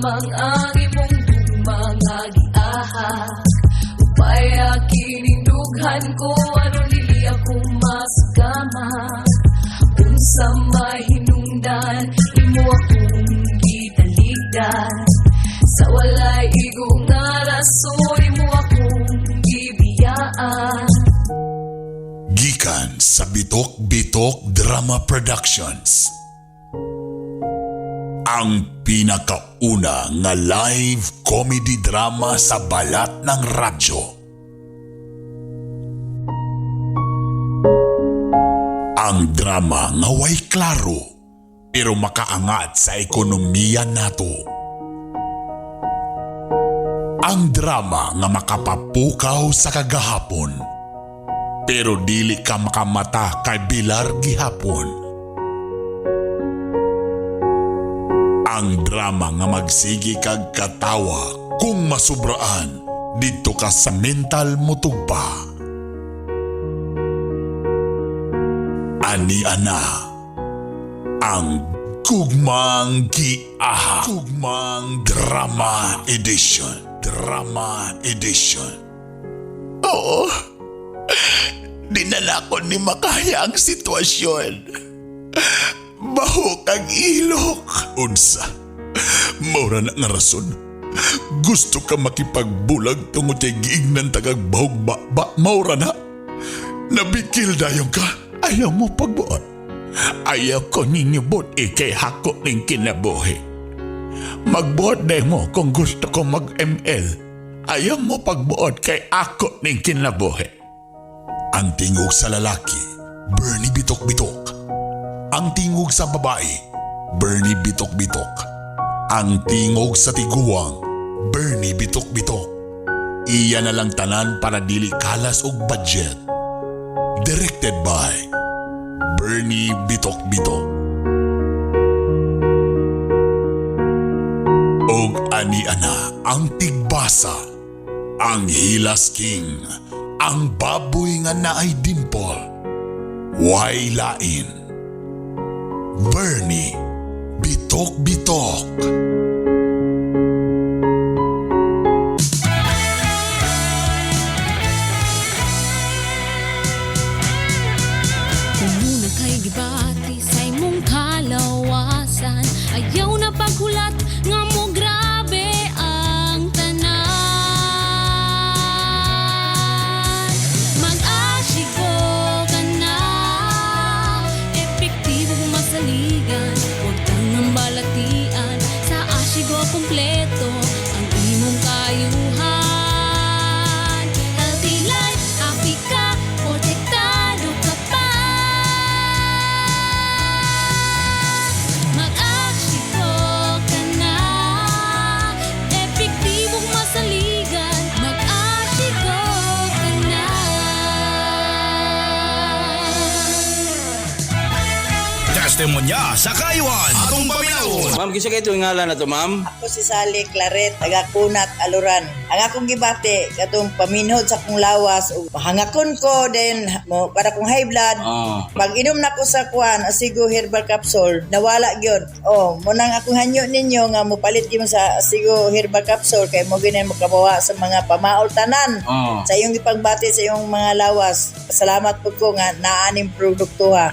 lamang ang imong mga giahak. Upaya kining dughan ko aron dili ako masgamak. Unsa mahinungdan imo akong gitaligdan. Sa walay igong nga rason imo akong gibiyaan. Gikan sa Bitok-Bitok Drama Productions, ang pinakauna nga live comedy drama sa balat ng radyo. Ang drama nga way klaro pero makaangat sa ekonomiya nato. Ang drama nga makapapukaw sa kagahapon pero dili ka makamata kay bilar gihapon. Ang drama nga magsigi kag katawa kung masubraan dito ka sa mental mo tugpa. Ani ana ang Gugmang Giahak, Gugmang Drama Edition, Drama Edition. Oo, dinala ko ni makaya ang sitwasyon. Baho kang ilok. Unsa, maura na nga rason. Gusto ka makipagbulag tungod kay giignan tagag bahog ba maura na. Nabikil dayong ka. Ayaw mo pagbuot. Ayaw ko ninyo buot kay hako ning kinabuhi. Magbuot day mo kung gusto ko mag-ML. Ayaw mo pagbuot kay ako ning kinabuhi. Ang tingog sa lalaki, Bernie Bitok-Bitok. Ang tingog sa babae, Bernie Bitok-Bitok. Ang tingog sa tiguang, Bernie Bitok-Bitok. Iya na lang tanan para dili kalas og budget. Directed by Bernie Bitok-Bitok. Og ani ana ang tigbasa, ang Hilas King, ang baboy nga naay dimple, way lain. Bernie Bitok-Bitok. Kung muna kay gibati sa imong kalawasan, ayaw na paghulat nga mo grabe ang tanan. Mag-asigo ka na, epektibo masaligan, huwag kang nambalatian. Sa asigo kompleto ang imong kayuhan. Healthy life, happy ka, protektado ka pa. Mag-asigo ka na, epektibong masaligan. Mag-asigo ka na. Testimonya sa kayuan atong paminawon. Ma'am, kisa kayo itong ngalan na to, ma'am? Ako si Sally Claret, taga Kunat, Aluran. Ang akong gibate, katong paminhod sa kong lawas, ug hangakon ko, then mo, para kong high blood. Pag inom na ko sa kuan, Asigo Herbal Capsule, nawala gyud. Oh, munang akong hanyo ninyo nga mo palit gyud sa Asigo Herbal Capsule kay mo ginay makabawa sa mga pamaol tanan. Sa iyong ipagbati sa iyong mga lawas. Salamat po ko nga naaning produkto ha.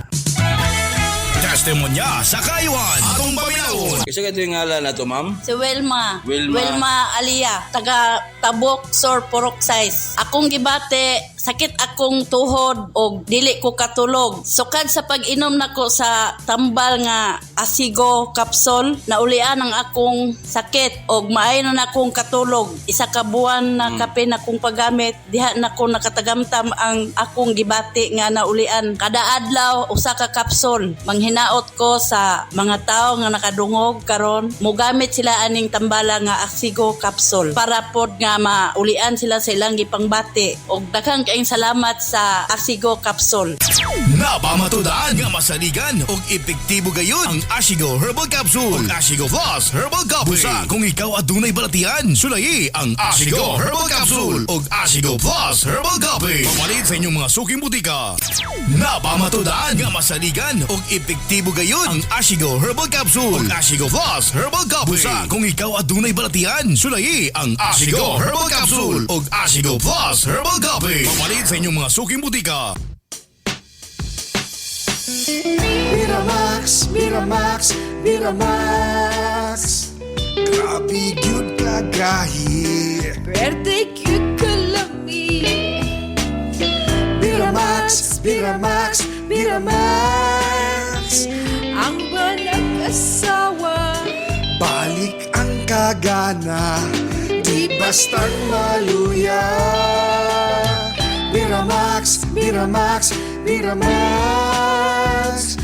Testimonya sa kayuan atong paminawon. Kisa kayo itong ngalan na to, ma'am? Si Wilma. Wilma. Alia. Taga Tabok, Sor, Purok Size. Akong gibate, sakit akong tuhod o dili ko katulog. Sukad sa pag-inom nako sa tambal nga Asigo Capsule, naulian ang akong sakit o maayon na akong katulog. Isa ka buwan na kape na akong paggamit, diha na ko nakatagamtam ang akong gibate nga naulian. Kada adlaw, usa ka kapsul. Manghinaot ko sa mga tao nga nakadungog karon, mogamit sila aning tambala nga Asigo Capsule para pod nga nga maulian sila sa ilang gipangbati. Og daghang kaayong salamat sa Asigo Capsule. Napamatudan nga masaligan og epektibo gayon ang Asigo Herbal Capsule ug Asigo Plus Herbal Coffee. Busa kung ikaw adunay balatian, sulayi ang Asigo Herbal Capsule ug Asigo Plus Herbal Coffee. Pamalit sa inyong mga suking butika. Napamatudan nga masaligan og epektibo gayon ang Asigo Herbal Capsule ug Asigo Plus Herbal Coffee. Busa kung ikaw adunay balatian, sulayi ang Asigo Herbal Capsule ug Asigo Plus Herbal Coffee. Pamalit sa inyong mga suking butika. Miramax, Miramax, Miramax. Grabe gyud kagahi. Pwede cute ka lami. Miramax, Miramax, Miramax. Ang walang asawa. Balik ang kagana, di bastang maluya. Miramax, Miramax, Miramax.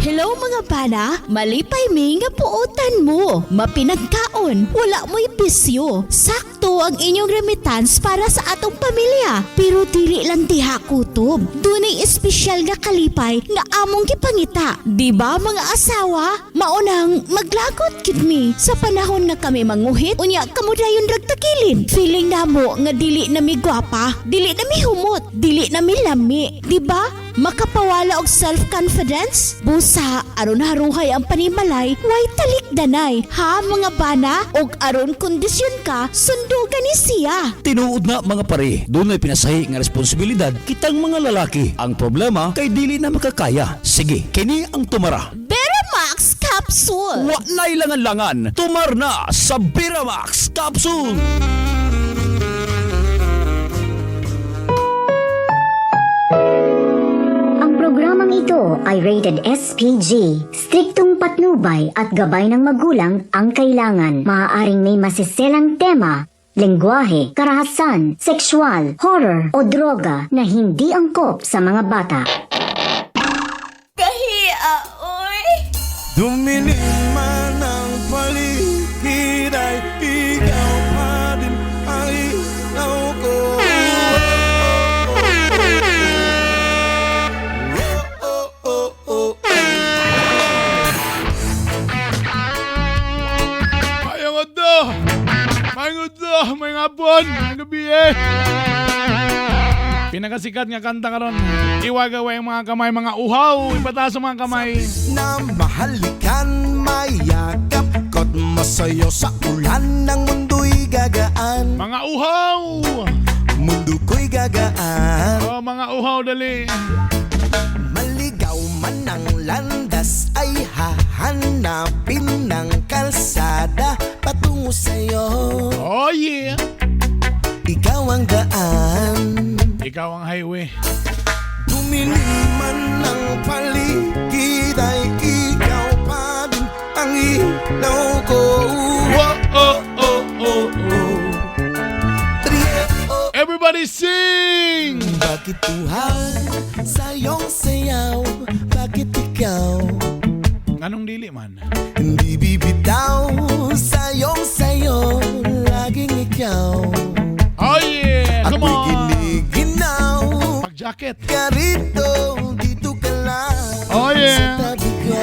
Hello mga bana, malipay mi nga puutan mo. Mapinagkaon, wala mo'y bisyo. Sakto ang inyong remittance para sa atong pamilya. Pero dili lang diha kutob. Dunay espesyal nga kalipay nga among gipangita. Di ba mga asawa? Maunang maglagot kid mi sa panahon nga kami manguhit. Unya kamo dayon ragtakilin. Feeling namo nga dili na mi gwapa, dili na mi humot, dili na mi lami. Di ba? Makapawala og self-confidence? Busa, aron haruhay ang panimalay, way talikdanay. Ha mga bana? Og aron kondisyon ka, sundugan ni siya. Tinuod na mga pare, doon ay pinasahi nga responsibilidad kitang mga lalaki. Ang problema kay dili na makakaya. Sige, kini ang tumara. Beramax Capsule! Wa na ilangan-langan, tumar na sa Biramax Capsule! Programang ito ay rated SPG. Striktong patnubay at gabay ng magulang ang kailangan. Maaaring may masiselang tema, lengguwahe, karahasan, sexual, horror o droga na hindi angkop sa mga bata. Kahiya, oy. Dumilim man ang paligid ay ikaw pa din ang ilaw ko. May ngapon, may gabi eh. Pinakasikat nga kanta karon. Iwagawa yung mga kamay, mga uhaw, ipataas ang mga kamay. Na mahalikan, mayakap, kot masayo sa ulan ng mundo'y gagaan. Mga uhaw! Mundo ko'y gagaan. Oh, mga uhaw, dali. Maligaw man ang landas ay hahanapin ng kalsada patungo sa'yo. Oh yeah! Ikaw ang daan, Ikaw ang highway. dumilim man ang paligid ay ikaw pa din ang ilaw ko. Everybody sing! Bakit tuhaw sa iyong sayaw? Bakit ikaw Anong dili man? hindi bibitaw sa iyong sayo? Laging ikaw. Oh yeah! Come Ako'y on! giniginaw. Pag-jacket. Ka rito, dito ka lang. Oh yeah! Sa tabi ko,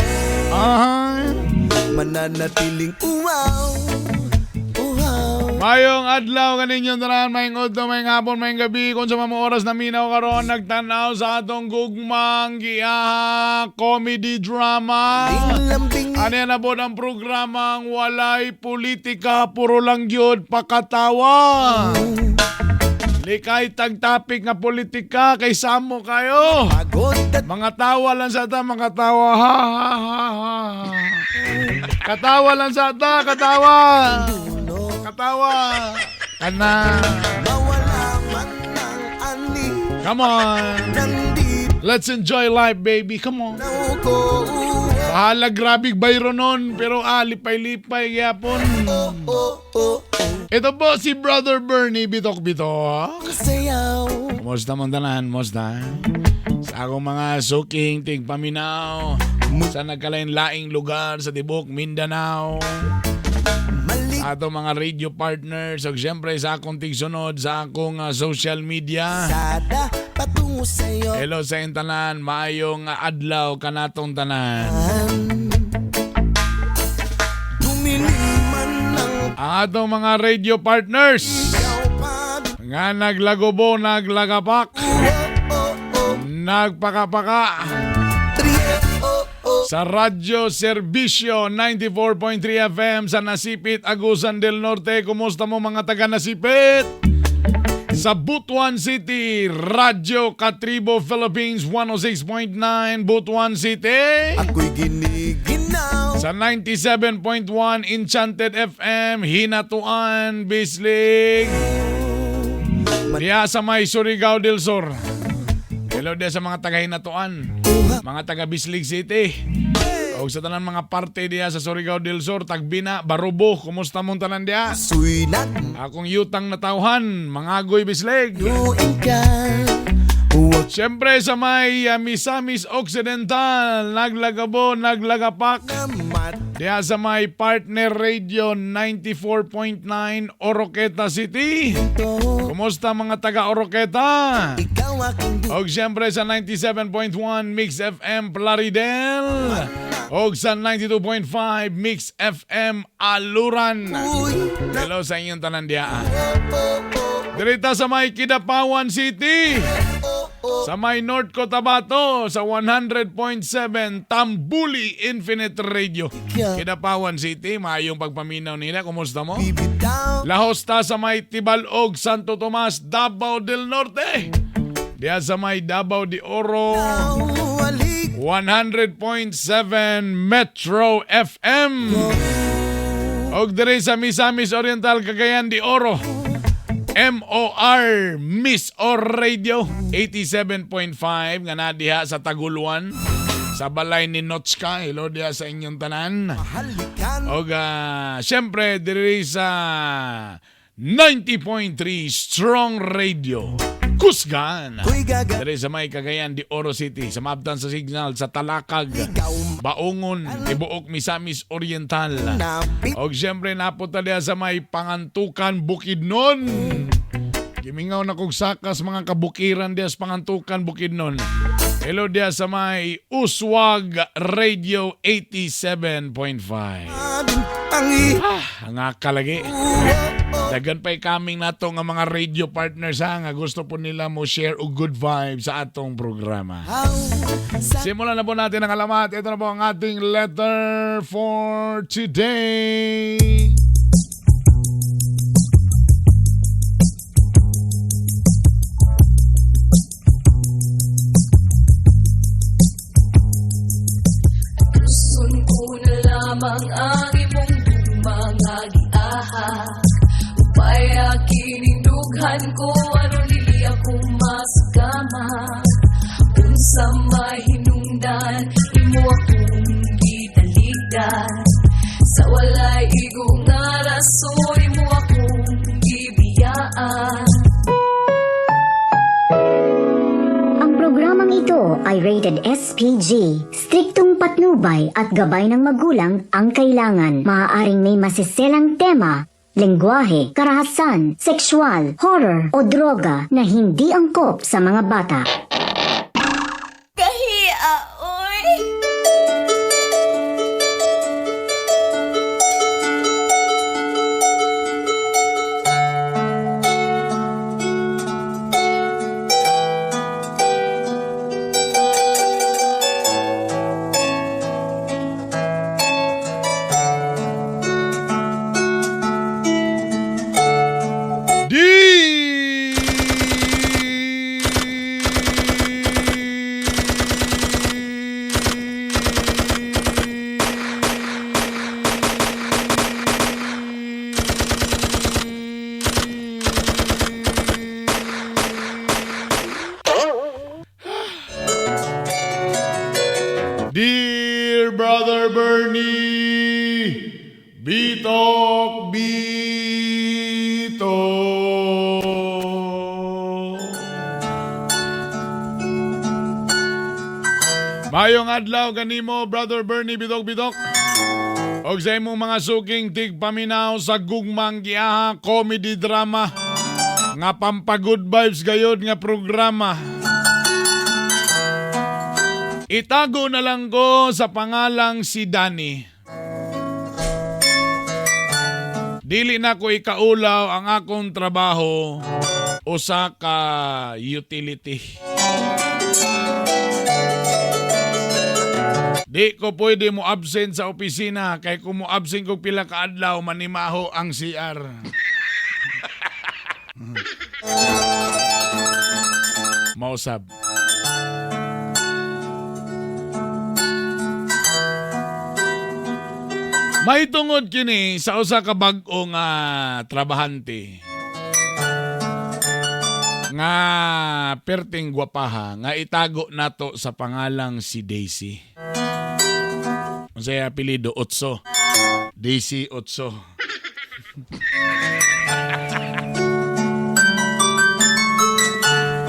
mananatiling uwaw. Mayong adlaw kaninyong tanan, mayong udto, mayong hapon, mayong gabi. Kung sa mga oras na minaw karon, nagtanaw sa atong gugmang giaha comedy drama. Ano yan na po ang programang walay politika, puro lang yun pakatawa. Likay tag-topic nga politika, kay samo kayo. Mga tawa lang sa ta, mga tawa. Ha, ha, ha, ha. Katawa lang sa ta, katawa. Katawa. Kana. Come on. Let's enjoy life, baby. Come on. Grabig bayro nun, pero lipay-lipay yapon. Ito po si Brother Bernie Bitok-Bitok. Sayaw. Kumusta mong tanan? Kumusta? Sa akong mga suking tigpaminaw, sa nagkalain-laing lugar sa Tibok, Mindanao. Sa atong mga radio partners, o siyempre sa akong tigsunod sa akong social media. Sada patungo sa'yo. Hello sa inyong tanan, maayong adlaw kanatong tanan. Dumiliman ng Ang atong mga radio partners nga naglagobo, naglagapak, nagpakapaka sa Radyo Serbisyo 94.3 FM sa Nasipit, Agusan del Norte. Kumusta mo mga taga Nasipit? Sa Butuan City, Radyo Katribo Philippines 106.9 Butuan City. ako'y giniginaw. Sa 97.1 Enchanted FM, Hinatuan, Bislig. Diya sa may Surigao del Sur. Hello diya sa mga taga Hinatuan, mga taga Bislig City. O sa tanan mga parte diya sa Surigao del Sur, Tagbina, Barubo. Kumusta mong tanan diya? Suinat. Akong yutang na tauhan, mga agoy Bislig. Luin ka. Siyempre sa may Misamis Occidental, naglagabo, naglagapak. Diya sa may Partner Radio 94.9 Oroqueta City. Kumusta mga taga Oroqueta? Ikaw aking Og siyempre sa 97.1 Mix FM Plaridel. Og sa 92.5 Mix FM Aluran. Hello sa inyong tanan diya. Dirita sa may Kidapawan City. Sa may North Cotabato sa 100.7 Tambuli Infinite Radio. Kidapawan City, maayong pagpaminaw nila. Kumusta mo? La Hosta sa may Tibalog, Santo Tomas, Davao del Norte. Diya sa may Davao de Oro 100.7 Metro FM. Og dire sa Misamis Oriental, Cagayan de Oro, MOR Miss Or Radio 87.5 nga na diha sa Taguluan sa balay ni Notchka. Hello diha sa inyong tanan. Og syempre diri sa 90.3 Strong Radio Kusgan. Diri sa may Cagayan de Oro City, sa Mabtan sa Signal, sa Talakag, Baungon, Tibuok, Misamis Oriental. Og siyempre napunta diya sa may Pangantukan, Bukidnon. Gimingaw na kong sakas mga kabukiran diya sa Pangantukan, Bukidnon. Hello diya sa may Uswag Radio 87.5. Ang akalagi. Dagan pa'y kaming nato nga mga radio partners nga gusto po nila mo share o good vibes sa atong programa. Simulan na po natin ang alamat. Ito na po ang ating letter for today. Gusto ko na lamang ang imong mga giaha. Upaya kinindughan ko ano dili ako masagama. Unsa may hinungdan imo akong gitaligdan. Sa walay igo nga rason imo akong gibiyaan. Ang programang ito ay rated SPG. Striktong patnubay at gabay ng magulang ang kailangan. Maaaring may masiselang tema, lengguwahe, karahasan, sexual, horror o droga na hindi angkop sa mga bata. Kahiya, oy! Bitok Bito. Mayong adlaw kanimo, Brother Bernie Bitok Bitok. Og sa imong mga suking tigpaminaw sa gugmang giaha comedy drama nga pampagood vibes gayod nga programa. Itago na lang ko sa pangalang si Danny. Dili na ko ikaulaw ang akong trabaho usa ka utility. Di ko pwede mo absent sa opisina kay kung mo absent ko pila ka adlaw manimaho ang CR. Mausab. May tungod kini sa usa ka bag-o nga trabahante. Nga perting gwapaha nga itago nato sa pangalang si Daisy. Unsay apelyido? Otso. Daisy Otso.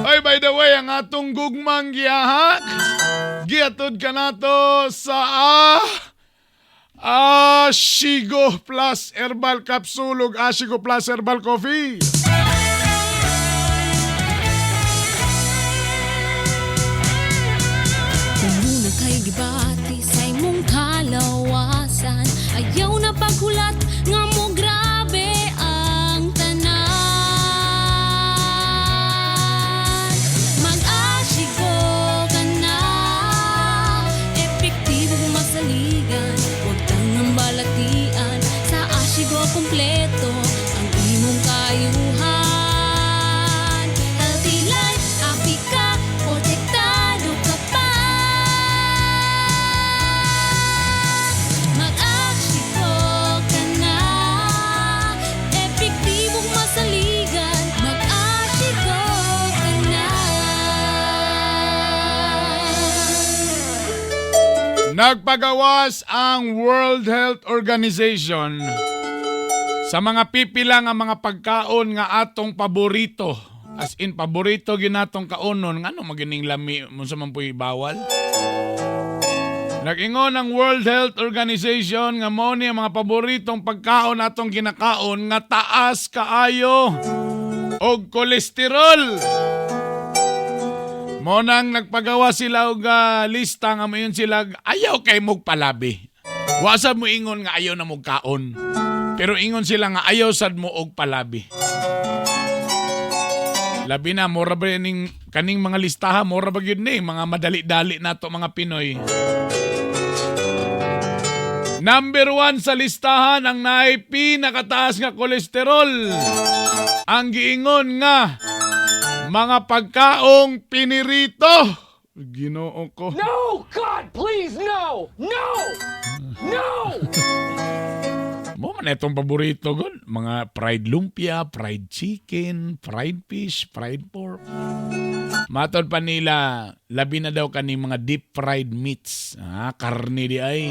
Ay, by the way, ang atong gugmang giyahak, giatod ka nato sa Ashigo Plus Herbal Capsule ug Ashigo Plus Herbal Coffee. Kung kay gibati sa imong kalawasan, ayaw na paghulat nga mo grabe ang tanan. Mag-Ashigo ka na, epektibo masaligan, huwag kang nambalatian. Sa Ashigo kompleto ang imong kayuhan. Healthy life, happy ka, protektado ka pa. Mag-Ashigo ka na, epektibong masaligan. Mag-Ashigo ka na. Nagpagawas ang World Health Organization sa mga pipila nga mga pagkaon nga atong paborito. As in, paborito ginatong kaonon. Nga no magining lami mo sa mampuy bawal? Nag-ingon ang World Health Organization nga mo ni ang mga paboritong pagkaon atong ginakaon nga taas kaayo og kolesterol. Mo nang nagpagawa sila og lista nga mayon sila ayaw kay mog palabi. Wasab mo ingon nga ayaw na mog kaon. Pero ingon sila nga ayaw sad mo og palabi. Labi na mora ba ning kaning mga listaha mora ba gyud ni mga madali-dali nato mga Pinoy. Number 1 sa listahan ang naay pinakataas nga kolesterol. Ang giingon nga mga pagkaong pinirito. Ginoo ko. No! God, please, no! No! No! Mo man itong paborito gon, mga fried lumpia, fried chicken, fried fish, fried pork. Matod pa nila, labi na daw kani mga deep fried meats. Karne di ay.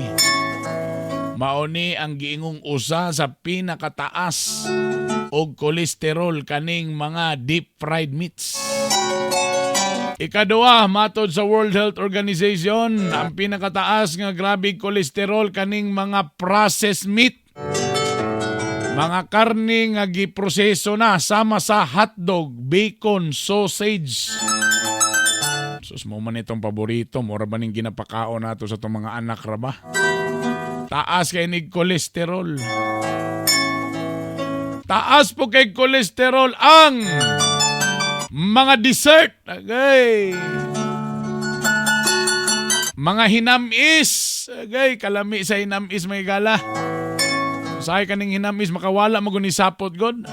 Mauni ang giingong usa sa pinakataas og kolesterol kaning mga deep fried meats. Ikaduha, matod sa World Health Organization, ang pinakataas nga grabe kolesterol kaning mga processed meat. Mga karne nga giproseso na sama sa hotdog, bacon, sausage. Sus mo man itong paborito, mura ba ning ginapakaon nato sa itong mga anak ra ba? Taas kay nig kolesterol. Taas po kay kolesterol ang mga dessert. Agay. Mga hinamis. Agay, kalami sa hinamis may gala. Sahay kaning hinamis, makawala magunisapot god.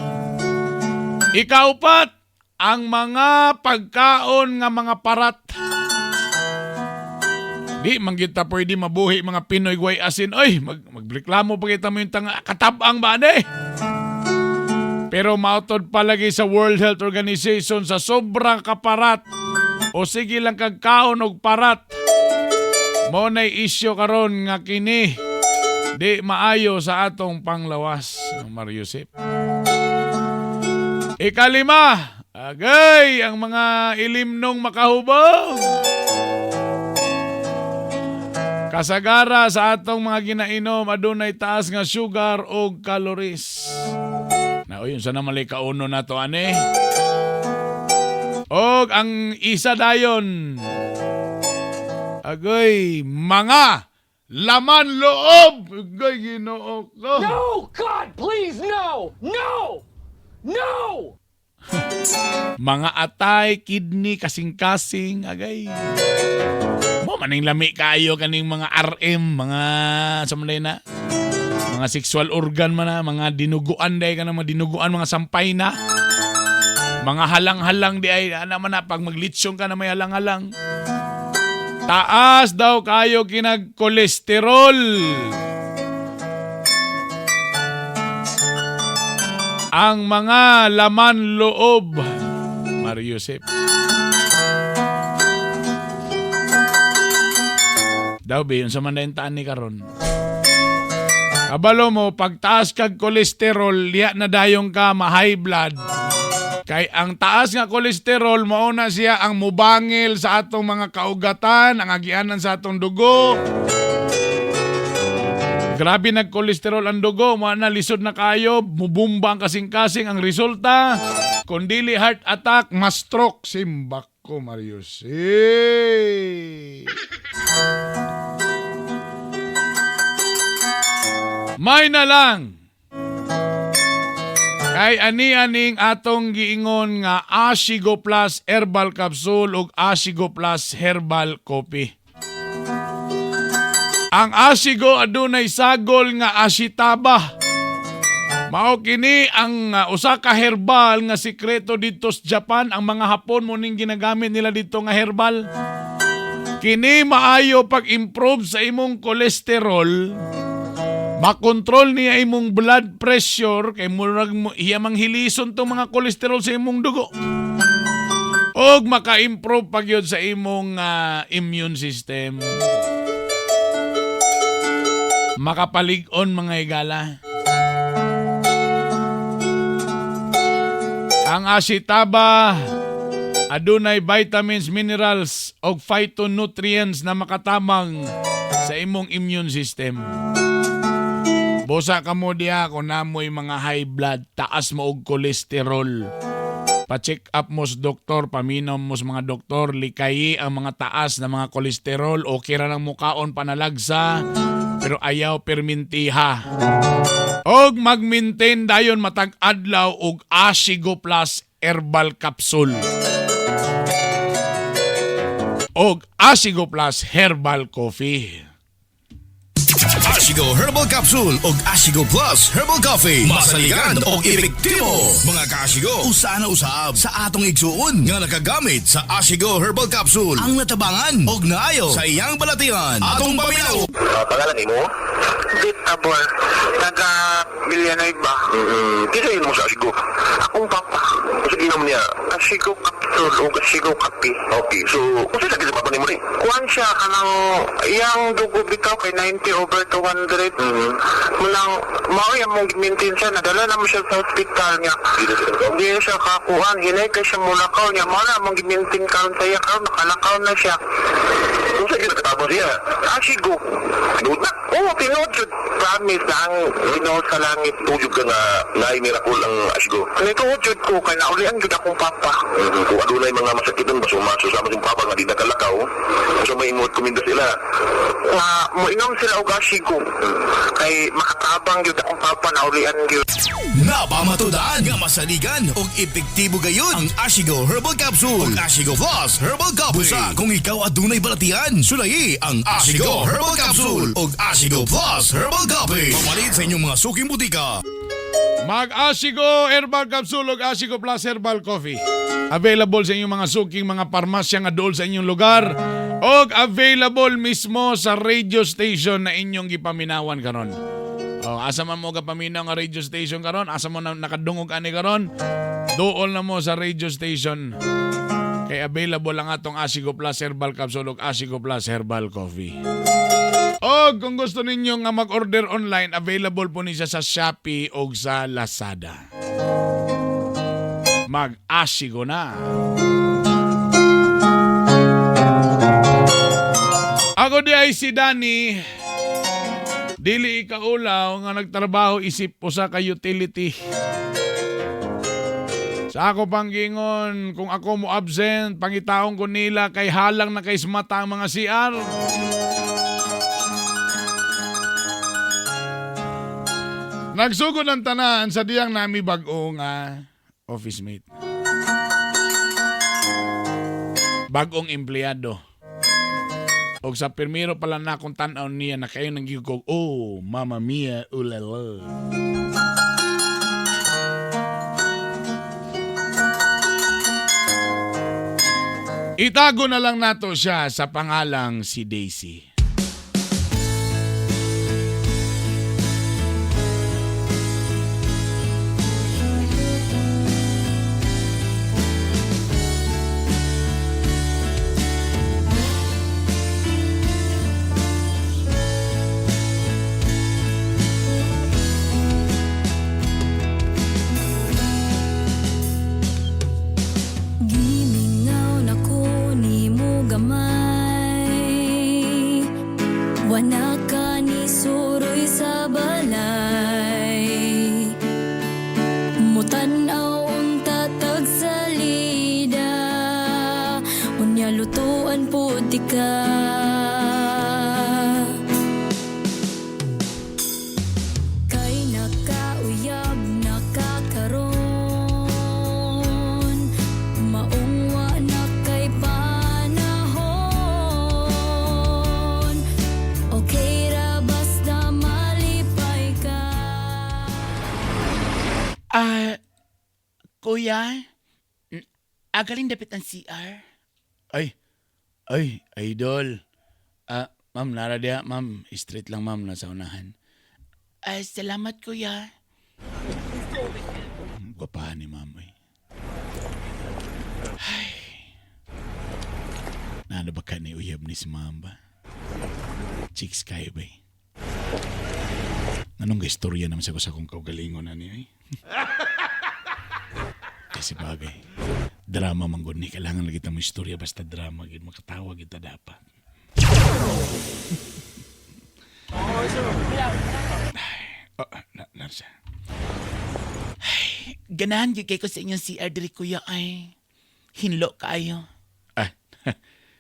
Ikaupat, ang mga pagkaon nga mga parat. Di, manggita pwede mabuhi mga Pinoy guay asin. Oy, magreklamo pa kita mo yung katabang ba na eh. Pero mautod palagi sa World Health Organization sa sobrang kaparat o sige lang kagkaon og parat. Mo na'y isyo karon nga kini di maayo sa atong panglawas, Mariusip. Ikalima, agay ang mga ilimnong makahubog. Kasagara sa atong mga ginainom adunay taas nga sugar o calories. Na yun sa naman kauno na to ane. Og ang isa dayon, agay mga laman loob. Agay Ginoo ko. No, God, please, no! No! No! Mga atay, kidney, kasing-kasing, agay. Mo maning lami kayo kaning mga RM, mga samalay na. Mga sexual organ man na, mga dinuguan day ka na, mga dinuguan, mga sampay na. Mga halang-halang di ay, naman na, pag maglitsyon ka na may halang-halang. Taas daw kayo kinag-kolesterol. Ang mga laman loob. Mariusip. Daw ba yun sa mandaintaan ni karon? Kabalo mo, pagtaas kag kolesterol, liya na dayong ka ma-high blood. Kay ang taas nga kolesterol, mauna siya ang mubangil sa atong mga kaugatan, ang agianan sa atong dugo. Grabe nag-kolesterol ang dugo, maana lisod na kayo, mubumba ang kasing-kasing. Ang resulta, kundili heart attack, ma-stroke. Simbak ko, Marius. May na lang. Kay ani-aning atong giingon nga Ashigo Plus Herbal Capsule ug Ashigo Plus Herbal Coffee. Ang Ashigo adunay sagol nga ashitaba. Mao kini ang usa ka herbal nga sikreto dito sa Japan. Ang mga Hapon mo ning ginagamit nila dito nga herbal. Kini maayo pag-improve sa imong kolesterol. Makontrol niya imong blood pressure kay murag iya manghilison tong mga kolesterol sa imong dugo. Og maka-improve pag yun sa imong immune system. Makapalig-on mga higala. Ang ashitaba adunay vitamins, minerals og phytonutrients na makatamang sa imong immune system. Bosa ka mo diha kung namoy mga high blood, taas mo og kolesterol. Pa-check up mo sa doktor, paminom mo sa mga doktor, likayi ang mga taas na mga kolesterol, okay ra nang mukaon panalagsa, pero ayaw permintiha. Og mag-maintain dayon matag adlaw og Ashigo Plus Herbal Capsule. Og Ashigo Plus Herbal Coffee. Ashigo Herbal Capsule o Ashigo Plus Herbal Coffee. Masaligan o epektibo. Mga ka-Ashigo, usa na usab sa atong igsuon nga nakagamit sa Ashigo Herbal Capsule. Ang natabangan og naayo sa iyang balatian. Atong paminaw. Pangalan mo? Bitabor. Taga-Milyanoy ba? Kinain mo sa Ashigo? Akong papa. Kasi ginom niya, Ashigo Capsule o Ashigo Coffee. Okay, so, kung sila sa papa ni mo rin? Kuhan siya kanang iyang dugo bitaw kay 90 over 200. Mulang, mao yung mong maintain siya, nadala naman siya sa hospital niya. Hindi siya kakuhan, hinay kay siya mulakaw niya. Mao na mong maintain karon sa iya, karon nakalakaw na siya. Kung saan yung nakatapos siya? Ashigo. Tinood na? Oo, tinood yun. Promise na ang Ginoo sa langit. Tujud ka nga naimiracle ang Ashigo. Nituod yun ko, kaya naulian yun akong papa. Kung adunay mga masakitan, basumaso sa yung papa nga di nakalakaw, so may ingot kuminda sila. Moinom sila og Ashigo. Kay makatabang yun akong papa, naulian yun. Napamatudan nga masaligan og epektibo gayon ang Ashigo Herbal Capsule ug Ashigo Plus Herbal Coffee. Busa kung ikaw adunay balatian, sulayi ang Ashigo Herbal Capsule ug Ashigo Plus Herbal Coffee. Pamalit sa inyong mga suking butika. Mag-Ashigo Herbal Capsule ug Ashigo Plus Herbal Coffee. Available sa inyong mga suking mga parmasya nga dool sa inyong lugar og available mismo sa radio station na inyong gipaminawan karon. Asa man mo kapaminaw nga radio station karon, asa mo na nakadungog ani karon, dool na mo sa radio station. Kay available lang atong Ashigo Plus Herbal Capsule ug Ashigo Plus Herbal Coffee. O kung gusto ninyo nga mag-order online, available po niya sa Shopee o sa Lazada. Mag-asigo na. Ako di ay si Danny. Dili ikaulaw nga nagtrabaho isip usa ka utility. Sa ako panggingon, kung ako mo absent, pangitaon ko nila kay halang na kay smata ang mga CR. Nagsugod ang tanan sa diyang nami bag-o nga office mate. Bag-ong empleyado. O sa permiro pala na akong tanaw niya na kayo nang gigog, oh, Mama Mia, ulala. Itago na lang nato siya sa pangalang si Daisy. Gimingaw na ko ni mo gamay, wana ka ni suroy sa balay, mutanaw ang tatag salida, unya lutuan puti ka. Kay nakauyab nakakaroon, maungwa na kay panahon. Okay ra basta malipay ka. Kuya, agaling dapit ang CR. Ay, idol. Ma'am, nara diya, ma'am. Straight lang, ma'am, nasa unahan. Salamat, kuya. Guwapahan ni ma'am, eh. Ay. Nano ba ka ni uyab ni si ma'am ba? Chicks kayo ba, eh? Anong istorya naman sa kung kaugalingon na niya, eh? Kasi bagay, drama manggod ni. Kailangan lagi mo istorya, basta drama. Makatawa kita dapat. Narsa. Ganahan yung kayo sa inyong CR diri kuya ay hinlo kayo.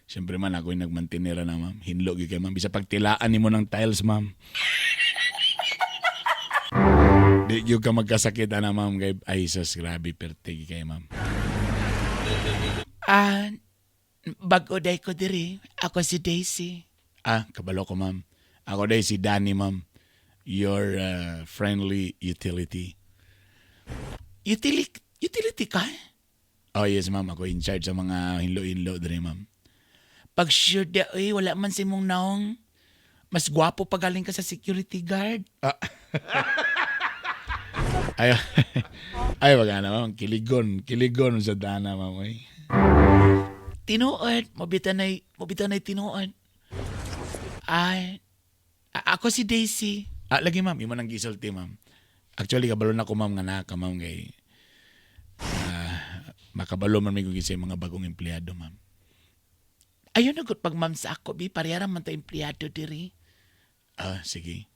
Siyempre man ako yung nagmantinera na ma'am. Hinlo yung kayo ma'am. Bisa pagtilaan ni mo ng tiles ma'am. Di yung ka magkasakit na ma'am. Ay sus, grabe pertegi kayo ma'am. Bago day ko diri. Ako si Daisy. Kabalo ko ma'am. Ako day si Danny ma'am. Your friendly utility. Utility ka? Oh yes ma'am. Ako in charge sa mga hinlo-hinlo diri ma'am. Pag sure da, wala man si mong naong. Mas gwapo pa galing ka sa security guard. Ay, wag na ma'am. Kiligon sa dana ma'am. Tinuod. Mabitanay tinuod. Ako si Daisy. Lagi ma'am, imo nang gisulti ma'am. Actually, kabalo na ko ma'am nga naka ma'am kay makabalo man may kung mga bagong empleyado ma'am. Ayun nagot pag ma'am sa ako, parehara man ta empleyado diri. Sige.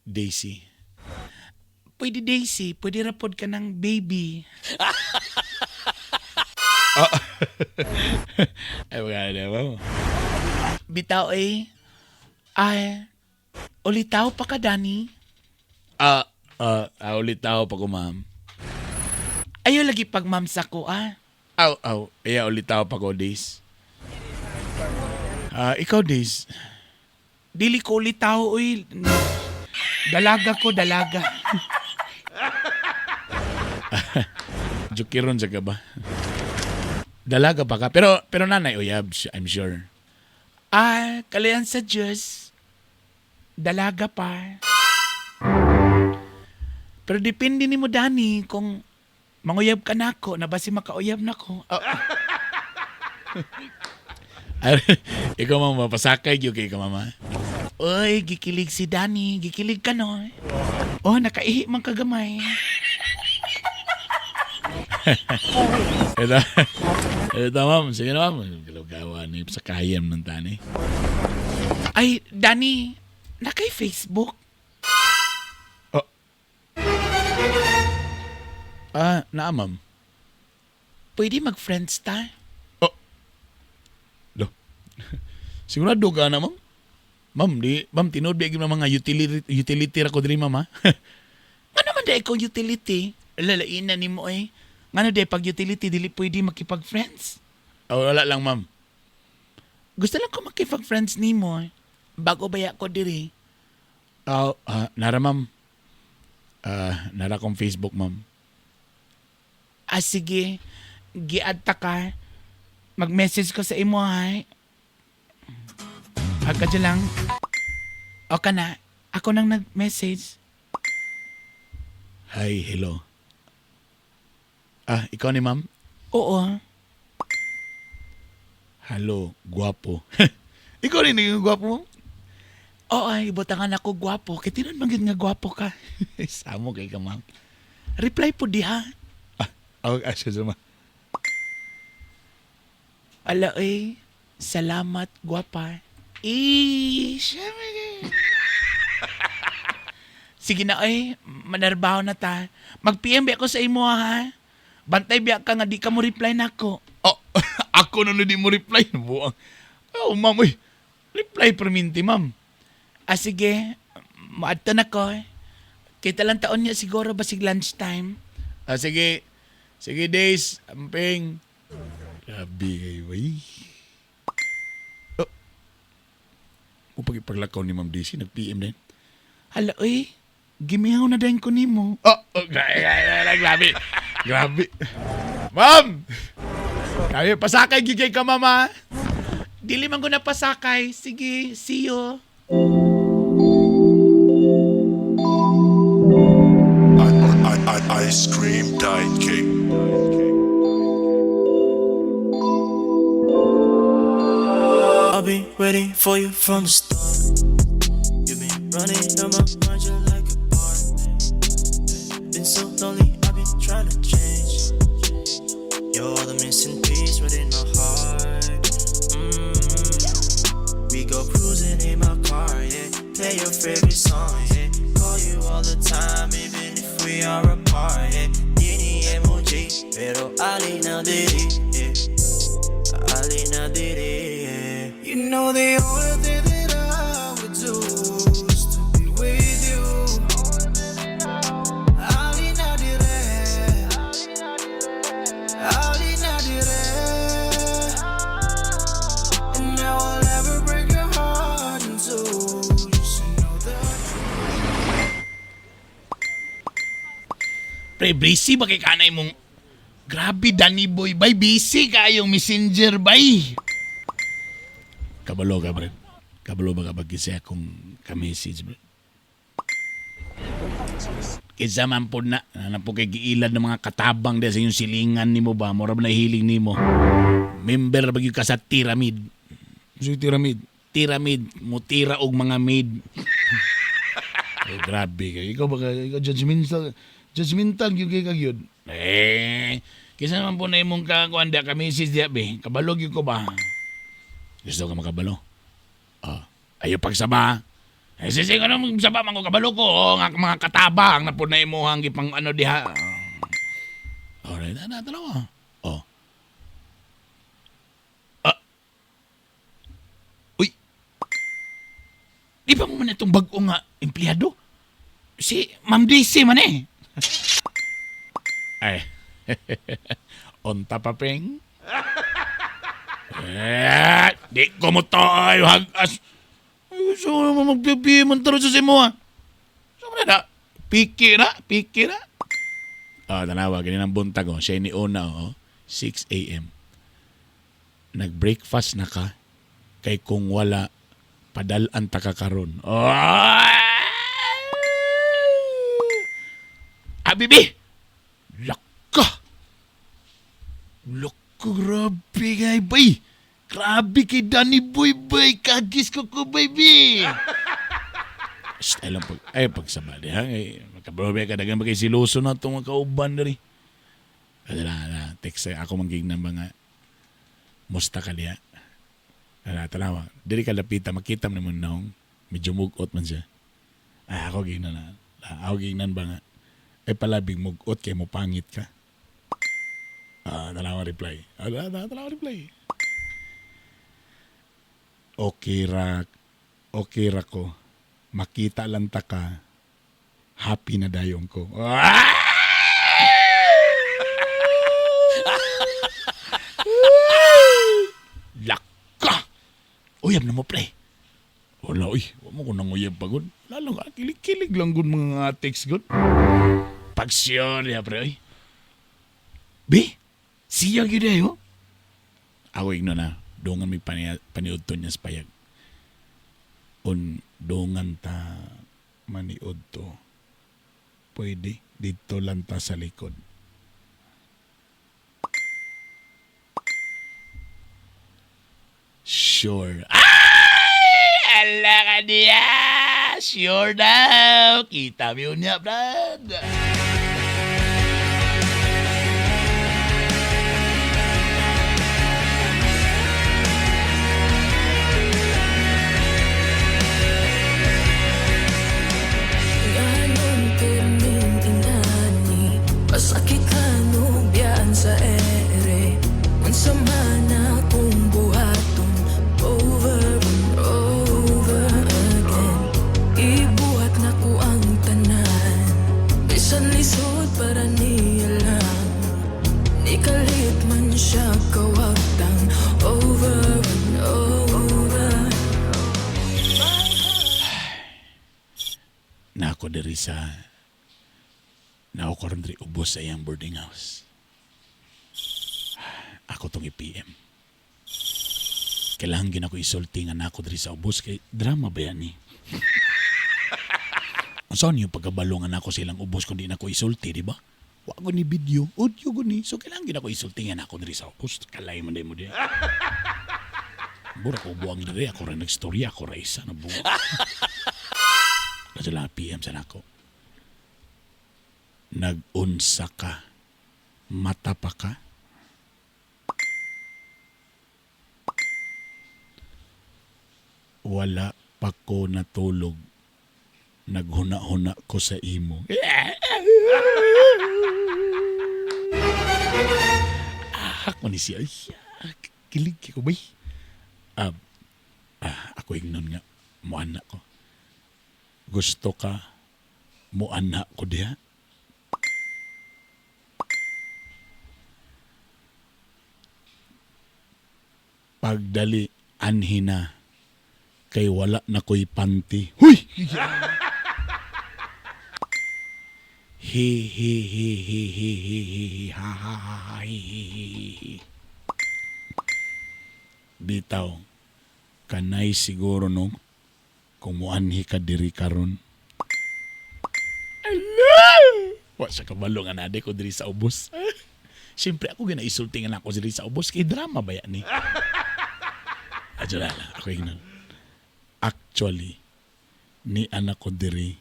Daisy. Pwede Daisy, pwede rapod ka ng baby. Ay, wala na mo. Bitaw ulitaw pa ka, Danny? Ulitaw pa ko, ma'am. Ayaw lagi pag ma'am sa ko, ulitaw pa ko, Days. Ikaw, Days. Dili ko ulitaw, Dalaga ko, dalaga. Jukiron sa ka ba? Dalaga pa ka. Pero nanay, uyab, I'm sure. Kalayan sa Diyos. Dalaga pa. Pero depende ni mo, Danny, kung manguyab ka na ako, na basi makauyab na ko. Ikaw mama, pasakay yung kay ka mama. Oy, gikilig si Danny. Gikilig ka no. Oh, nakaihi man kagamay. Ito ma'am, sige na ma'am. Gawa ni sa kayam ng tani. Ay, Danny, nakay Facebook? Oh. Na ma'am. Pwede mag-friends tayo? Oh. Lo. Sigurado ka na ma'am? Ma'am, tinood bigyan ng mga utility ra ko diri ma'am ha? Ano man dahil kong utility? Lalain na ni mo eh. Ano dahil pag utility, dili pwede makipag-friends? Wala lang ma'am. Gusto lang ko makipag-friends ni mo eh. Bago baya ko diri. Nara ma'am. Nara kong Facebook ma'am. Sige. Gi-add ta ka. Mag-message ko sa imo ha. Agka dyan lang. O ka na. Ako nang nag-message. Hi, hello. Ikaw ni ma'am? Oo. Hello, guwapo. Ikaw rin yung guwapo mo? Oo, ibutangan ako guwapo. Kaya tinan magiging nga guwapo ka. Samo kay ka ma'am. Reply po di ha. Asya sama. Ala salamat guwapa. Sige na manarbaho na ta. Mag-PM ako sa imo ha. Bantay biya ka nga di ka mo reply nako. Ako na di mo reply. Buang. Ma'am reply perminti ma'am. Sige. Maadto na ko. Kita lang taon niya siguro basig lunchtime. Sige. Sige days. Amping. Grabe kayo Upag ipaglakaw ni Ma'am Daisy, nag-PM din. Hala, gimihaw na din ko ni mo. Grabe. Grabe. Ma'am! Kaya pasakay gigay ka, mama. Dili man ko na pasakay. Sige, see you. Ice cream diet cake. I've been waiting for you from the start. You've been running on my mind just like a part. Been so lonely, I've been trying to change. You're the missing piece within my heart. We go cruising in my car, yeah. Play your favorite song, yeah. Call you all the time, even if we are apart, yeah. Dini emoji, pero Ali na diri, yeah. Ali na diri, yeah. You know the only thing that I would do is to be with you. Ali na dire, Ali na dire. And now I'll never break your heart in two. Just know that. Pre, busy ba kay kanay mong... Grabe, Danny Boy, bay. Busy kayong messenger, bay. Kabalo ka, bro. Kabalo ba kapag kasi akong ka-message, bro? Kisa man po na po kay giilad ng mga katabang dahil sa inyong silingan ni mo ba? Mura ba na hiling ni mo? Member ba ka sa Tiramid? Sa Tiramid? Tiramid. Mutira og mga maid. Grabe kayo. Ikaw ba ka? Ikaw judgmental. Judgmental yung kay kagyod. Kisa naman po na imong kakuanda ka-message diya, be. Kabalog yung ko ba? Gusto ka makabalo? Ayaw pagsaba. Sisi ka naman magsaba man ko kabalo ko. Nga mga katabang na po na imuhang ipang ano diha. Alright, tanawa. Uy! Di ba mo man itong bago nga empleyado? Si Ma'am Daisy man eh. Ay. Onta pa, Peng. Di ko mo tayo hagas. So, magpipiman taro sa mo ha. So, na, piki na. Tanawa, ganyan ang buntag o. Siya ni Ona o. 6 a.m. Nag-breakfast na ka. Kay kung wala, padalan ta ka karon. Bibi! Laka, grabe ngay, bay. Grabe kay Danny Boy, bay. Kagis ko, baby. Style lang pagsabali, ha? Magkaprobe ka, dagang magkisiloso na itong mga kauban na rin. Text ako manggignan ba nga, musta ka liya? Talawa, diri ka lapita, makita mo naman na medyo mugot man siya. Ako gignan na. Ako gignan ba nga, palabing mugot kaya mo pangit ka. Talawa reply. Talawa reply. Okay ra ko. Makita lang ta ka. Happy na dayong ko. Laka! Uyab na mo, pre. Wala, huwag mo ko nang uyab pagod. Lalo nga, kilig-kilig lang gun mga text gun. Pagsyon niya, pre. Be, siyag yun eh, oh. Ako igno na, doongan may paniod to niya sa payag. Doongan ta maniod to. Pwede, dito lang ta sa likod. Sure. Ay! Ala ka niya! Sure daw! Kita mo yun niya, Brad! Ganon permintinani pasakit hanubyan sa ere unsa man akong buhaton over and over again. Ibuhat na ko ang tanan bisan lisod para niya lang. Nikalit man siya kawagtang over and over. Na ako diri sa naoko rin diri ubos sa iyang boarding house. Ako tong i-PM. Kailangan gina ko isulti nga na ako diri sa ubos kay drama ba yan eh? Saan yung pagkabalungan ako silang ubos kung di na ko isulti, di ba? Wa ko ni video, audio ko ni. So kailangan gina ko isulti nga na ako diri sa ubos. Kalay mo mo di. Bura ko buwang diri, ako rin nagstorya, ako rin isa na buwang. Kasi lang PM sa nako. Nag-unsa ka. Mata pa ka. Wala pa ko natulog. Naghuna-huna ko sa imo. Ako ni siya. Kilig ko ba? Ako ignon nga. Muana ko. Gusto ka mo anak ko diha? Pagdali anhina kay wala na ko'y panty. Huy! Hi hi hi hi hi hi hi ha ha ha ha hi hi hi. Bitaw kanay siguro no kung muanhi ka diri karon. Wa sa kabalo nga nade ko diri sa ubos. Siyempre ako ginaisulti nga ako diri sa ubos kay drama ba yan ni? Adyo lang, ako ignon. Actually, ni anak ko diri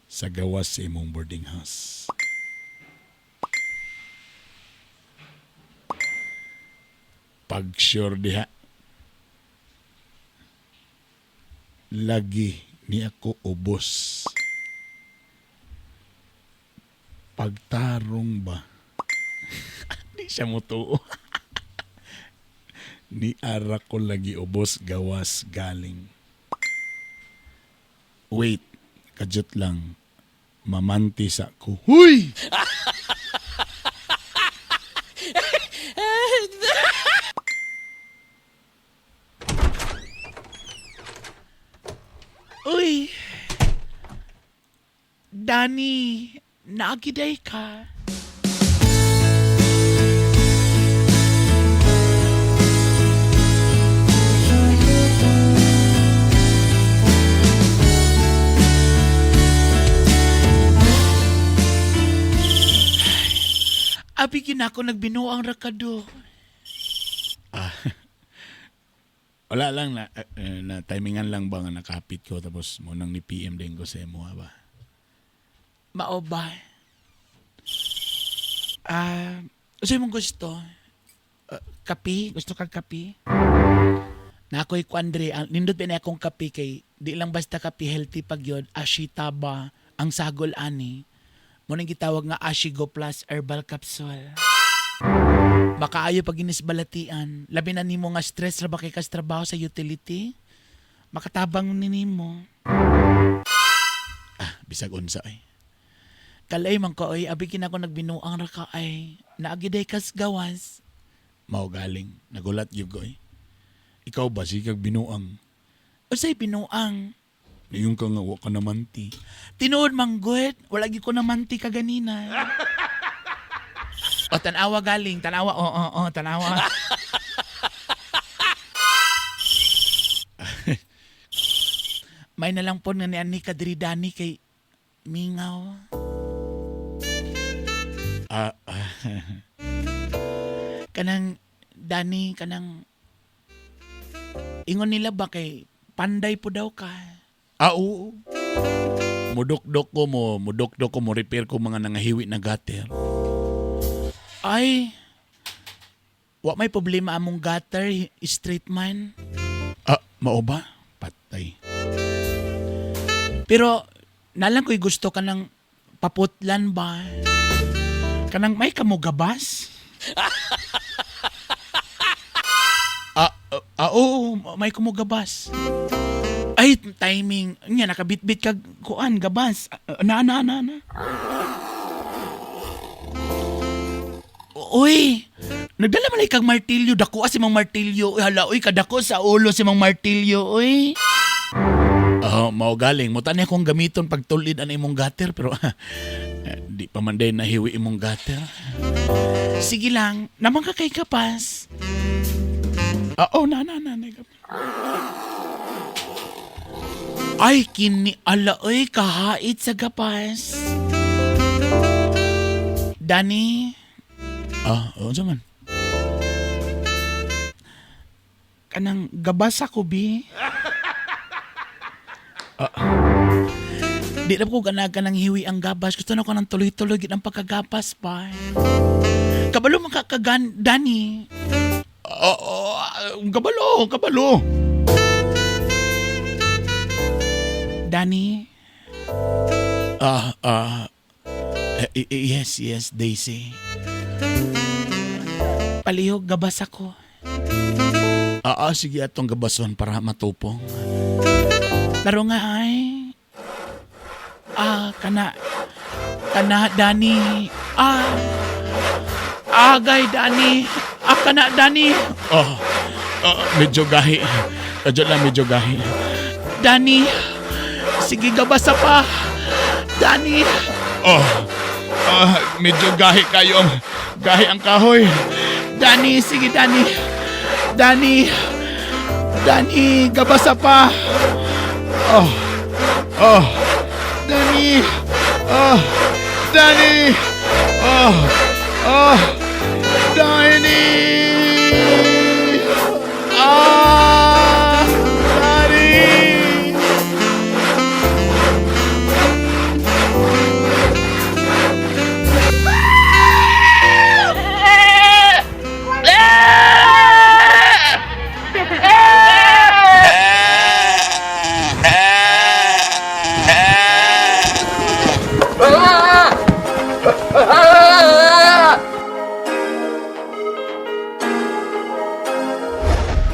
sa gawas sa imong boarding house. Pag sure diha, lagi ni ako ubos. Pagtarong ba? Di siya mo tuo. Ni ara ko lagi ubos gawas galing. Wait, kajut lang. Mamanti sa ko. Huy! Uy! Danny, nagiday ka. Abigin ako nagbinuang rakado. Wala lang na timingan lang ba nga nakapit ko tapos mo nang ni PM din ko sa mo ba. Mao ba? Usa mong gusto? Kapi? Gusto kang kapi? Na ako'y kwandre, nindot pa na akong kapi kay di lang basta kapi healthy pag yun, Ashitaba, ang sagol ani. Mo nang gitawag nga Ashigo Plus Herbal Capsule. Baka ayo pag inisbalatian, labi na nimo nga stress ra ba kay kas trabaho sa utility? Makatabang ni nimo. Bisag unsa ay. Kalay man ko ay abigin ako nagbinuang ra ka ay naagiday kas gawas. Mao galing, nagulat gyud ko ay. Ikaw ba sigag binuang? Usay binuang? Ngayon ka nga wa ka namanti. Tinuod manggod, wala gyud ko namanti ka ganina. O tanawa galing, tanawa, tanawa. May nalang po nga ni Ani Kadridani kay Mingaw. Kanang Dani, kanang ingon nila ba kay panday po daw ka? Oo. Mudok-dok ko mo repair ko mga nangahiwi na gutter. Ay, wa may problema among gutter, straight man. Mao ba? Patay. Pero, nalang ko'y gusto ka ng paputlan ba? Kanang may kamugabas? Oo, may kumugabas. Ay, timing. Nga, nakabit-bit kag kuan, gabas. Na. Uy, nagdala man kag martilyo. Dako si mang martilyo. Hala, uy, kadako sa ulo si mang martilyo, uy. Mao galing. Mutan akong gamiton pag tulid ang imong gutter, pero di pa man din nahiwi imong gutter. Sige lang, naman ka kay kapas. Oo, na. Ay, kini ala, uy, kahait sa gapas. Dani? Oo, man. Kanang gabas ako, bi. Di na ko ganaga ng hiwi ang gabas. Gusto na ko ng tuloy-tuloy ang pagkagapas pa. Kabalo makakagan, Dani. Kabalo. Dani? Yes, Daisy. Palihog, gabas ako. Sige atong gabason para matupong. Laro nga ay. Kana, Dani. Agay, Dani. Kana, Dani. Medyo gahi. Kadyo lang medyo gahi. Dani. Sige, gabasa pa. Dani. Medyo gahi kayo. Gahi ang kahoy. Dani, sige, Dani. Dani, gabasa pa. Dani. Dani. Dani.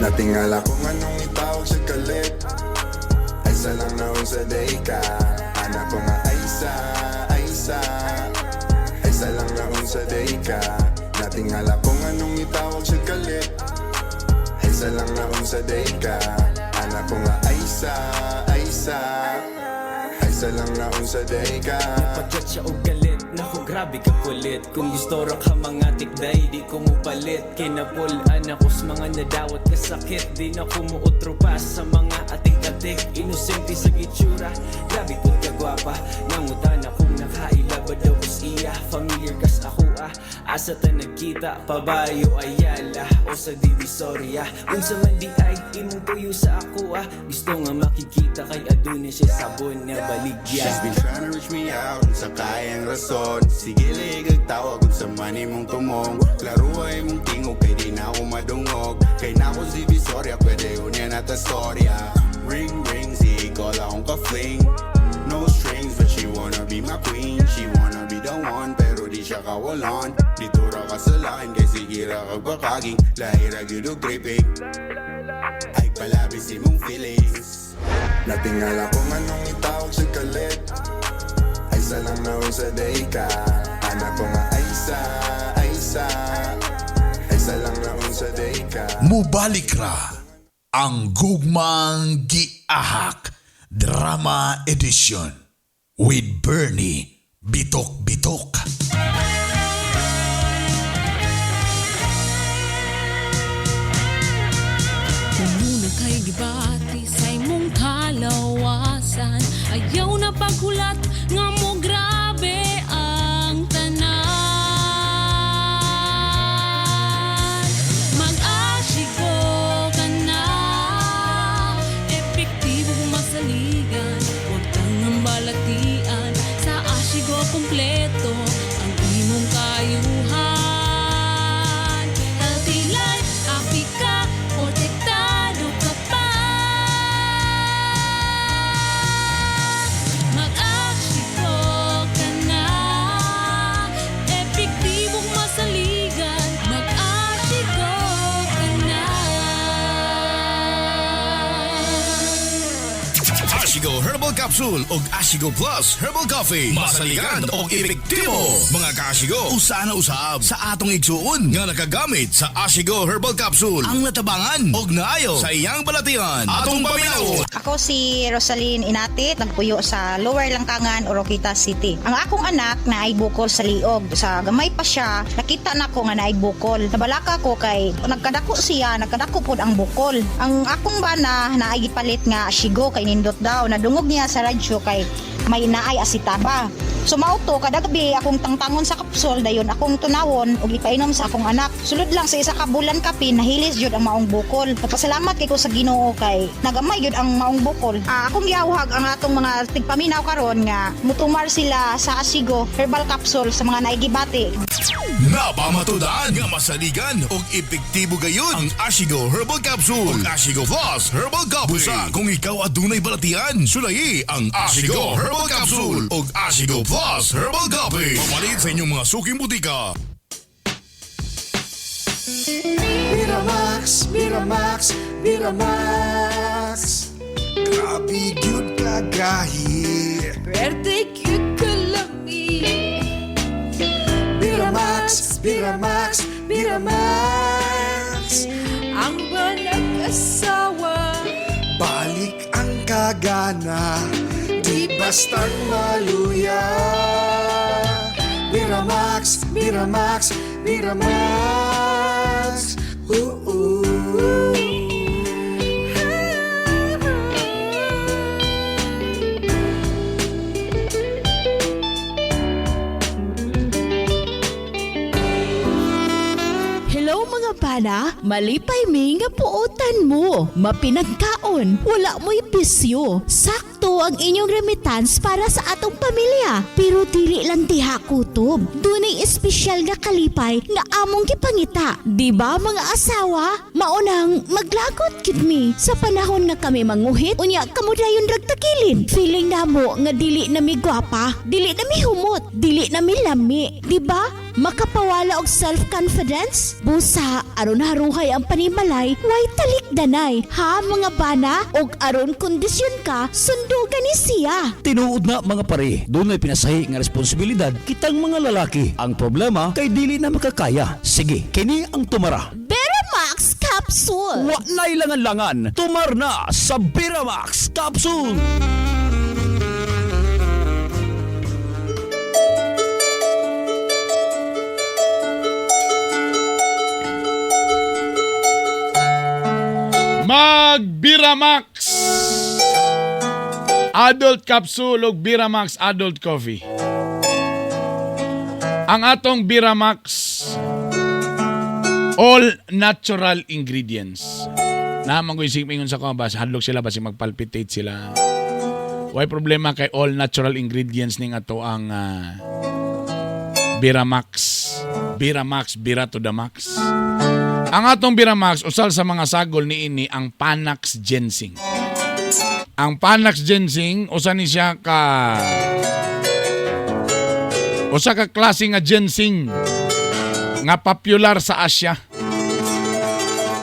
Natingala kung anong itawag sa kalit. Ay salang naon sa day ka. Anak ko nga Aisa. Ay salang naon sa day ka. Natingala kung anong itawag sa kalit. Ay salang naon sa day ka. Anak ko nga Aisa. Ay salang naon sa day ka. Pagkat siya og galit, naku grabe ka kulit. Kung gusto ra ka mga tikday, di ko mo palit. Kinapulan ako sa mga nadawat kasakit. Di na ko mo utropas sa mga atik-atik. Inosente sa gitsura, grabe po ka gwapa. Nangutan akong nakailabad daw ko siya. Familiar kas ako asa ta nagkita pabayo ayala o sa Divisoria. Unsa man di ay imong tuyo sa ako gusto nga makikita kay aduna siya sabon nga baligya. She's been trying to reach me out sa kayang rason. Sige ligag tawag kung sa mani mong tumong. Laro ay mong tingog kay di na ako madungog. Kay na ako si Visoria pwede unya na ta storya. Ring ring si call akong ka-fling. No strings but she wanna be my queen. She wanna be the one pero di siya kawalan. Dito ra ka sa lain kay sige ra kag bakaging. Lahira gyud og tripping. Ay palabis imong feelings. Natingala ko anong itawag sa kalit. Ay sa lang naon sa day ka. Anak ko nga ay sa lang naon sa day ka. Mubalik ra ang gugmang giahak Drama Edition with Bernie Bitok Bitok. Muna kay gibati sa imong kalawasan, ayaw na paghulat nga mo grabe ang tanan. Mag-asiko ka na, epektibo kung masaligan, huwag kang nambalatian, sa asiko kompleto ang imong kayuhan. Healthy life, happy ka, protektado ka pa. Mag-asiko ka na, epektibong masaligan. Mag-asiko ka na. Ashigo Herbal Capsule ug Ashigo Plus Herbal Coffee. Masaligan og epektibo. Mga ka-Ashigo, usa na usab sa atong igsuon nga nakagamit sa Ashigo Herbal Capsule. Ang natabangan og naayo sa iyang balatian. Atong paminaw. Ako si Rosaline Inatit, nagpuyo sa Lower Langkangan, Oroquita City. Ang akong anak na ay bukol sa liog. Sa gamay pa siya, nakita na ko nga na ay bukol. Nabalaka ko kay nagkadako siya, nagkadako pod ang bukol. Ang akong bana na ay gipalit nga Ashigo kay nindot daw. Nadungog niya sa radyo kay may naay asitaba. So mauto kada gabi akong tangtangon sa kapsul dayon akong tunawon ug ipainom sa akong anak. Sulod lang sa isa ka bulan kapi nahilis jud ang maong bukol. Nagpasalamat kay ko sa Ginoo kay nagamay jud ang maong bukol. Akong giawhag ang atong mga tigpaminaw karon nga mutumar sila sa Ashigo Herbal Capsule sa mga naigibati. Napamatudan nga masaligan og epektibo gayon ang Ashigo Herbal Capsule ug Ashigo Plus Herbal Coffee. Busa kung ikaw adunay balatian, sulayi ang Ashigo Herbal Capsule ug Ashigo Plus Herbal Coffee. Papalit sa inyong mga suking butika. Miramax, Miramax, Miramax. Grabe gyud kagahi. Pwede cute ka lang Miramax, Miramax, Miramax. ang banag asawa. Balik ang kagana, di bastang maluya. Miramax, Miramax, Miramax. Hello mga bana, malipay mi nga puutan mo. Mapinagkaon, wala mo'y bisyo. Sakto ang inyong remittance para sa atong pamilya. Pero dili lang diha kutob. Dunay espesyal nga kalipay nga among gipangita. Di ba mga asawa? Maunang maglagot gid mi. Sa panahon nga kami manguhit, unya kamo dayon ragtakilin. Feeling namo nga dili na mi gwapa, dili na mi humot, dili na mi lami. Di ba? Makapawala og self-confidence? Busa, aron haruhay ang panimalay, way talikdanay. Ha mga bana? Og aron kondisyon ka, sundugan ni siya. Tinuod na mga pare, doon ay pinasahi nga responsibilidad kitang mga lalaki. Ang problema kay dili na makakaya. Sige, kini ang tumara. Beramax Capsule! Wa na ilangan-langan, tumar na sa Beramax Capsule! Mag-Biramax Adult Capsule ug Biramax Adult Coffee. Ang atong Biramax, all natural ingredients. Naman ko isip ingon sa ko, bas hadlok sila basi magpalpitate sila. Why problema kay all natural ingredients ning ato ang Biramax. Biramax, Bira to the max. Ang atong Biramax, usal sa mga sagol ni ini ang Panax Ginseng. Ang Panax Ginseng, usa ni siya usa ka klase nga ginseng nga popular sa Asia.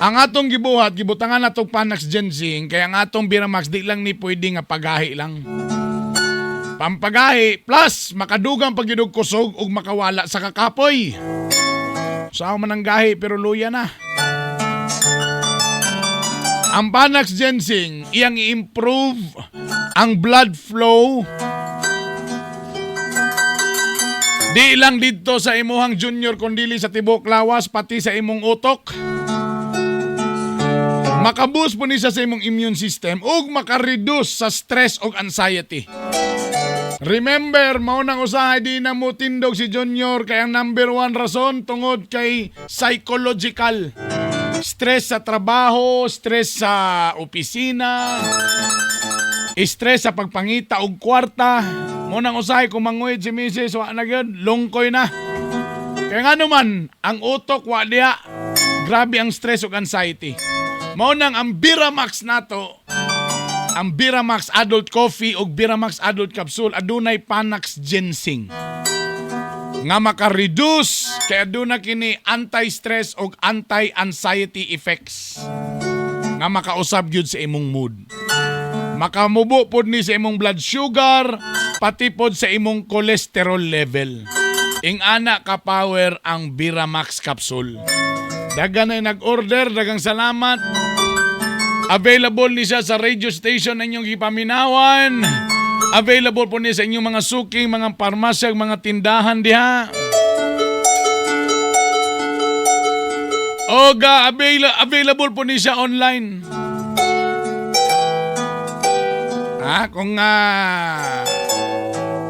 Ang atong gibutangan natong Panax Ginseng, kaya ang atong Biramax di lang ni pwede nga pagahi lang. Pampagahi plus makadugang pagidog kusog ug makawala sa kakapoy. Sao man ang gahi pero luya na. Ang Panax Ginseng iyang i-improve ang blood flow di lang dito sa imuhang junior kundili sa tibok lawas pati sa imong utok. Makaboost po ni sa imong immune system ug makareduce sa stress ug anxiety. Remember, maunang usahay di na mo tindog si Junior kay ang number 1 rason tungod kay psychological. Stress sa trabaho, stress sa opisina, stress sa pagpangita og kwarta. Maunang usahay kung manguhid si Mrs. wa na gyud, lungkoy na. Kaya nga naman, ang utok wa diha. Grabe ang stress ug anxiety. Maunang ang Biramax nato, ang Biramax Adult Coffee o Biramax Adult Capsule adunay Panax Ginseng nga maka-reduce kay aduna kini anti-stress o anti-anxiety effects nga makausab gyud sa imong mood. Makamubo pod ni sa imong blood sugar pati pod sa imong cholesterol level. Ing ana ka power ang Biramax Capsule. Dagan ay nag-order, dagang salamat. Available ni siya sa radio station na inyong ipaminawan. Available po niya sa inyong mga suking, mga parmasya, mga tindahan diha. Oga, available po niya siya online. Kung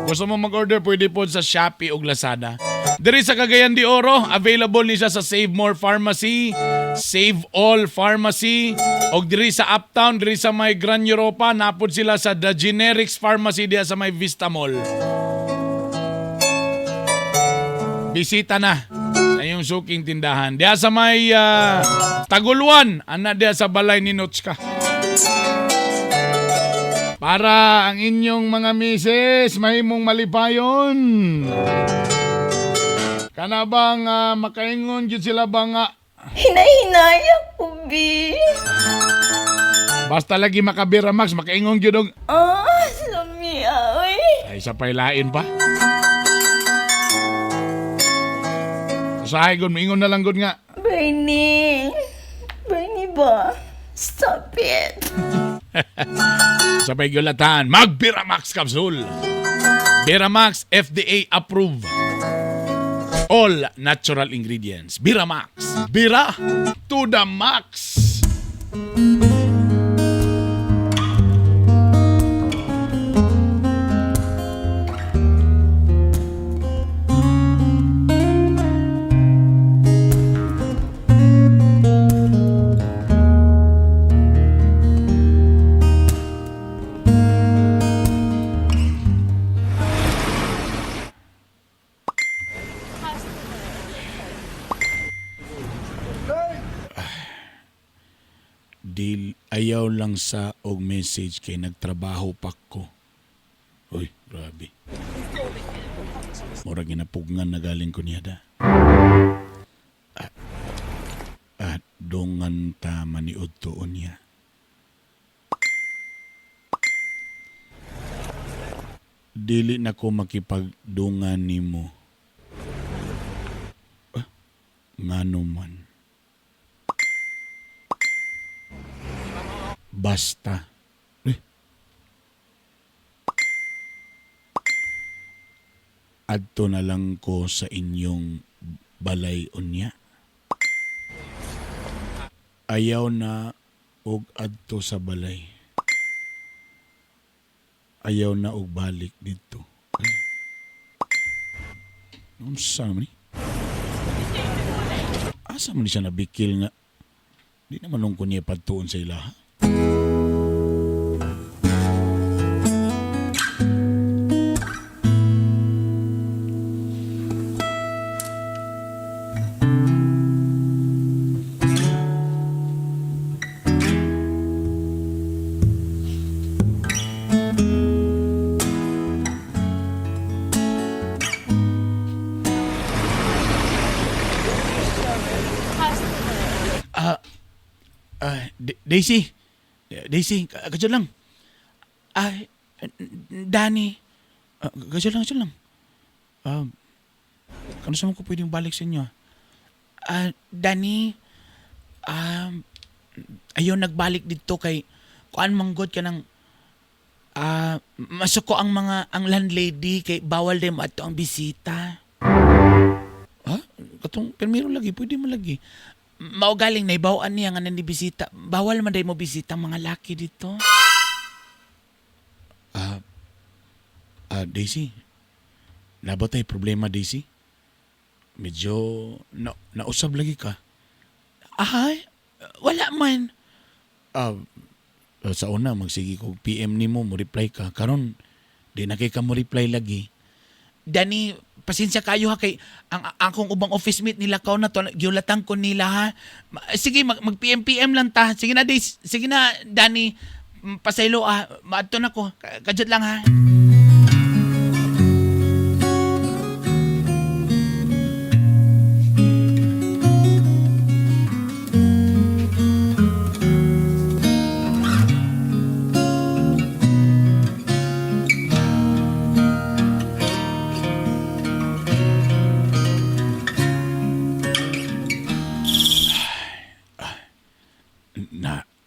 gusto mo mag-order, pwede po sa Shopee o Lazada. Diri sa Cagayan de Oro, available ni siya sa Save More Pharmacy, Save All Pharmacy, o diri sa Uptown, diri sa may Grand Europa, napod sila sa The Generics Pharmacy diya sa may Vista Mall. Bisita na sa iyong suking tindahan. Diya sa may Taguluan, ana diya sa balay ni Notska. Para ang inyong mga misis, mahimong malipayon. Kana bang makaingon jud sila ba nga Hinay-hinay ako, B. basta lagi makabiramax, makaingon jud og Lami, ay. ay sa pailain pa. Usahay gud, maingon na lang gud nga. Bernie ba? Stop it. Sabay gulatan, mag-Biramax Capsule. Biramax FDA approved. All natural ingredients. Biramax. Bira to the max. Ayaw lang sa og message kay nagtrabaho pa ko. Uy, grabe. Mura ginapugngan na galing ko niya da. At dongan ta maniud tuon niya. Dili na ko makipagdungan nimo. Ngano man. Basta. Adto na lang ko sa inyong balay unya. Ayaw na og adto sa balay. Ayaw na og balik dito. Unsa naman ni? Asa man ni siya nabikil nga? Di naman nung kunya padtuon sa ilaha. Daisy, kadyo lang. Danny, kadyo lang. Kano sa mo ko pwedeng balik sa inyo? Danny, ayaw nagbalik dito kay kuan manggod ka ng masuko ang landlady kay bawal din ato ang bisita. Katong permiro lagi, pwede mo lagi. Maugaling na ibawaan niya nga ni bisita. Bawal man day mo bisita mga laki dito. Daisy, labot tayo problema, Daisy. Medyo nausab lagi ka. Wala man. Sa una, magsige ko PM ni mo reply ka. Karon, di na kay ka mo reply lagi. Danny, pasensya kayo ha kay ang akong ubang office mate nila kaw na to giulatan ko nila ha. Sige mag PM lang ta. Sige na Days, sige na Danny. Pasaylo maadto na ko. Kadjot lang ha.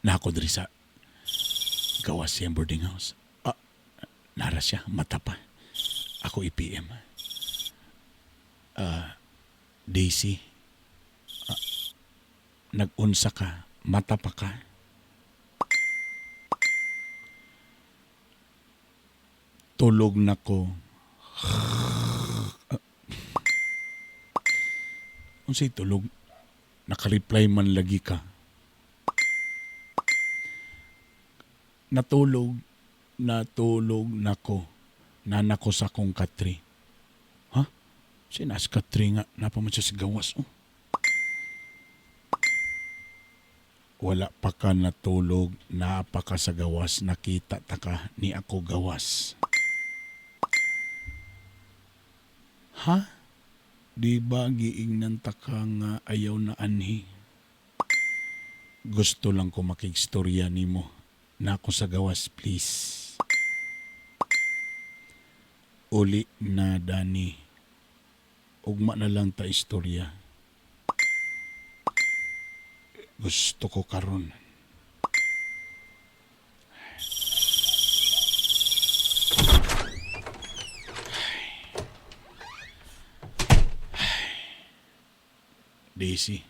Nako diri sa gawas siyang boarding house. Nara siya, mata pa. Ako i-PM. Daisy, nag-unsa ka, mata pa ka. Tulog na ko. Unsay tulog? Naka-reply man lagi ka. Natulog nako. Nanako sa kong Katri. Ha? Sinas Katri nga. Napaman siya sa gawas. Wala pa ka natulog. Naapa ka sa gawas. Nakita ta ka ni ako gawas. Ha? Di ba giingnan ta ka nga ayaw na anhi? Gusto lang ko makigstorya ni mo. Na ako sa gawas, please. Uli na, Danny. Ugma na lang ta istorya. Gusto ko karon. Daisy.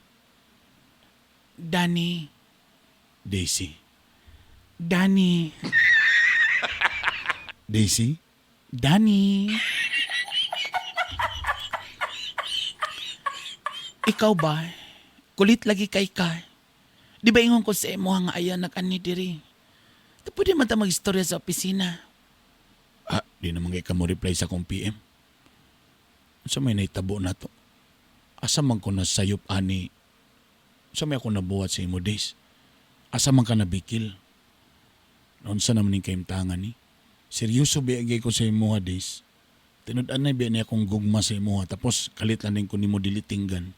Danny. Daisy. Danny. Daisy? Danny. Ikaw ba? Kulit lagi kay ka. Di ba ingon ko sa imo nga ayan nag-ani diri? Pwede man ta mag-istorya sa opisina. Di naman kay ka mo reply sa kong PM. Sa may naitabo na to. Asa man ko nasayop ani. Sa may ako nabuhat sa imo days. Asa man ka nabikil. Noon sa naman yung kaimtangan ni. Seryoso biagay ko sa imuha days. Tinud-an na biya niya akong gugma sa imuha. Tapos kalit lang din ko ni mo dilitinggan.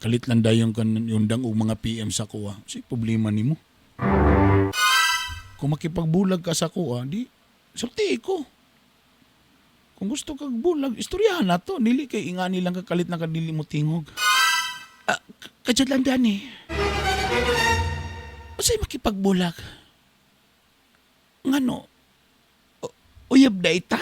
Kalit lang dayon kan yung dang og mga PM sa kuha. Kasi problema ni mo. Kung makipagbulag ka sa kuha, di sulti ko. Kung gusto kag bulag, istoryahan na to. Dili kay ingani lang kakalit na kadili mo tingog. Kadyo lang Danny. Masay makipagbulag. Ngano? Uyab da ita?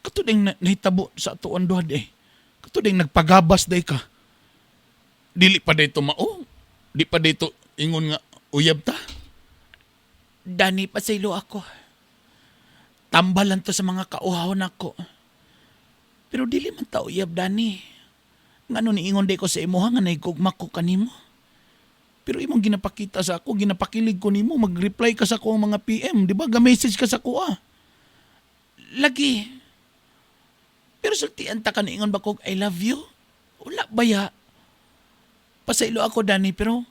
Katuding nahitabo sa atuan duha day. Katuding nagpagabas day ka. Dili pa day to mao. Di pa day to ingon nga uyab ta. Dani, pasaylo ako. Tambalan to sa mga kauhawan ako. Pero dili man ta uyab, Dani. Ngano niingon day ko sa imuha nga naigugmak ko kanimo. Pero imong ginapakita sa ako, ginapakilig ko nimo, mag-reply ka sa ako mga PM, di ba? Ga-message ka sa ako Lagi. Pero sultian ta ka niingon ba kog I love you? Wala baya. Pasaylo ako, Dani, pero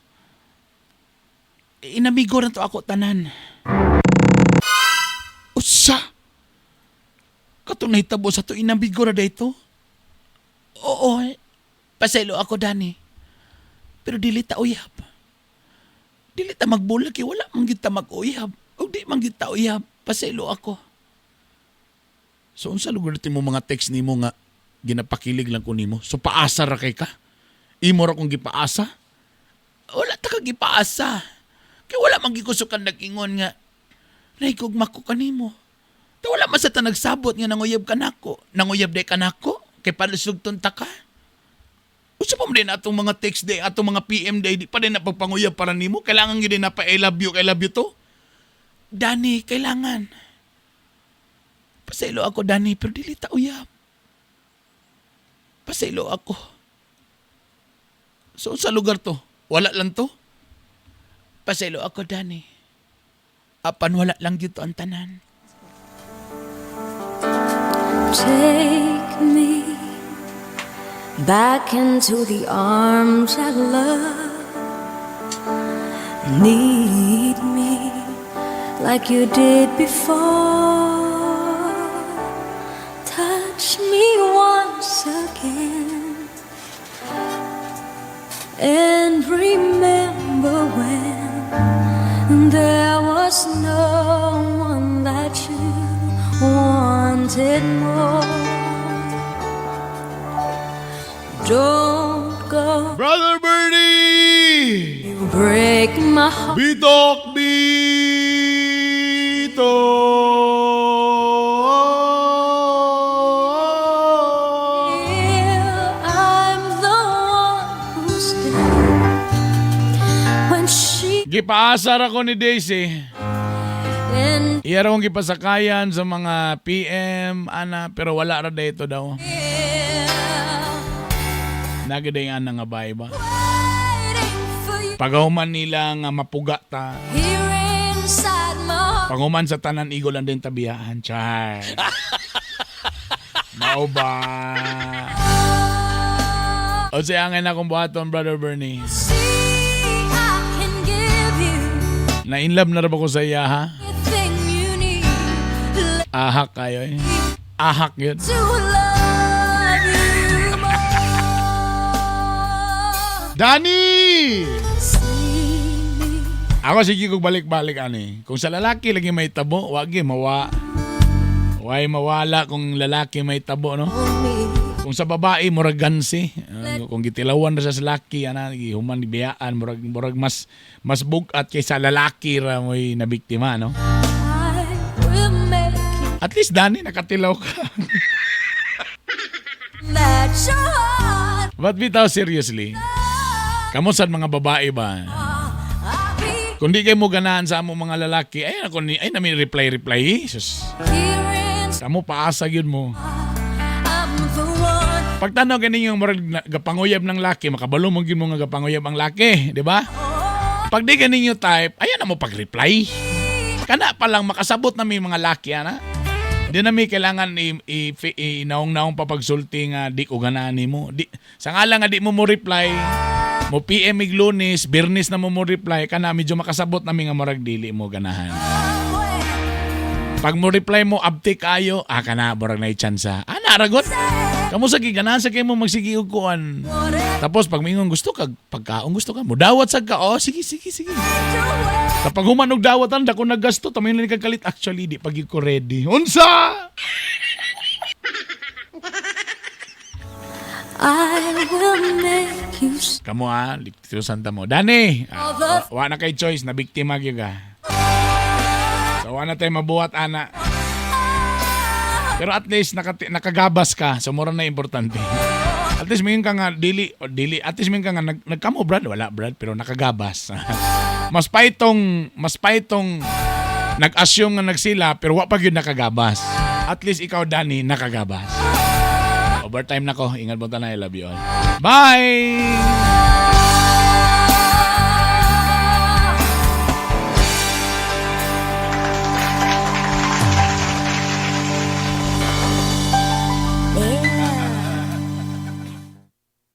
inamigo na to ako tanan. Usa! Katong nahitabo sa to, inamigo na dito? Oo, pasaylo ako, Dani. Pero dili ta uyab. Dili ta magbulag, wala man kita mag-uyab. O di man kita uyab, pasaylo ako. So, unsa lugar natin mo mga text nimo nga ginapakilig lang ko nimo? So, paasa ra kay ka? Imo ra kong gipaasa? Wala ta ka gipaasa. Kaya wala man gikusukan nag-ingon nga naigugmak ko kanimo. Ta wala man sa ta nagsabot nga nanguyab ka nako. Nanguyab day ka nako. Kay palusugton ta ka. Usa pa mo din atong mga text day, atong mga PM day, di pa din napagpanguyab para nimo. Kailangan yun din na pa I love you to. Dani, kailangan. Pasaylo ako, Dani, pero dili ta uyab. Pasaylo ako. So, sa lugar to? Wala lang to? Pasaylo ako, Dani. Apan wala lang dito ang tanan. Take me back into the arms of love. Need me like you did before. Touch me once again and remember when there was no one that you wanted more. Don't go, Brother Bernie! You break my heart. Bitok Bito! I'm the one who's dead when she Gipaasar ako ni Daisy. and Iya raw gipasakayan sa mga PM, ana, pero wala ra dito daw. Nagaday nga nga bay ba? Pagahuman nila nga mapuga ta. here inside my heart. Panguman sa tanan igo lang din tabiyahan. Char. Mao ba? O siya angin akong buhaton, Brother Bernie. See, I can give you Na-inlove na rin ba ko sa iya, ha? everything you need Ahak kayo eh. Ahak yun. to love you more. Danny! See me Ako sige kong balik-balik ani. Kung sa lalaki lagi may tabo, wagi Huwag mawala kung lalaki may tabo, no? Kung sa babae, murag gansi. Kung gitilawan na sa lalaki, human biyaan, murag mas bugat kaysa lalaki ra mo'y nabiktima, no? will make you At least, Danny, nakatilaw ka. that your heart But bitaw, seriously, kamusta mga babae ba? Kung di kayo mo ganahan sa among mga lalaki, ay namin reply. Sus. Kamu paasa yun mo. I'm the one. Pagtanaw ganing yung gapanguyab ng laki, makabalo mo yun mo nga gapanguyab ang laki, di ba? Pag di ganing yung type, ayan na mo pag-reply. Kana pa lang makasabot na may mga laki, ana. Di na may kailangan inaong-naong papagsulti nga di ko ganahan mo. Sa nga lang nga di mo reply, mo PM ig Lunes, Birnes na mo reply, kana medyo makasabot na may nga marag dili mo ganahan. Pag mo reply mo, abtik kayo, kana, borag na i-chansa. Naragot. Kamu sa ganahan sa kayo mo magsigiukuan. Tapos pag mingon gusto ka, pagkaon gusto ka, mudawat sa ka, sige. Kapag humanog dawatan, dako naggasto, tamay na nagkakalit. Actually, di pag ko ready. Unsa! I will make you Kamu liptiro santa mo. Dani, wa na kay choice, na biktima gyud ka. So, wa na tayo mabuhat, ana. Pero at least nakagabas ka, so mura na importante. At least mingon ka nga dili, at least mingon ka nga nagkamo brad, wala brad, pero nakagabas. mas paitong Nag-assume nga nagsila pero wa pa gyud nakagabas. At least ikaw Danny nakagabas. Overtime na ko. Ingat mo tayo. I love you all. Bye!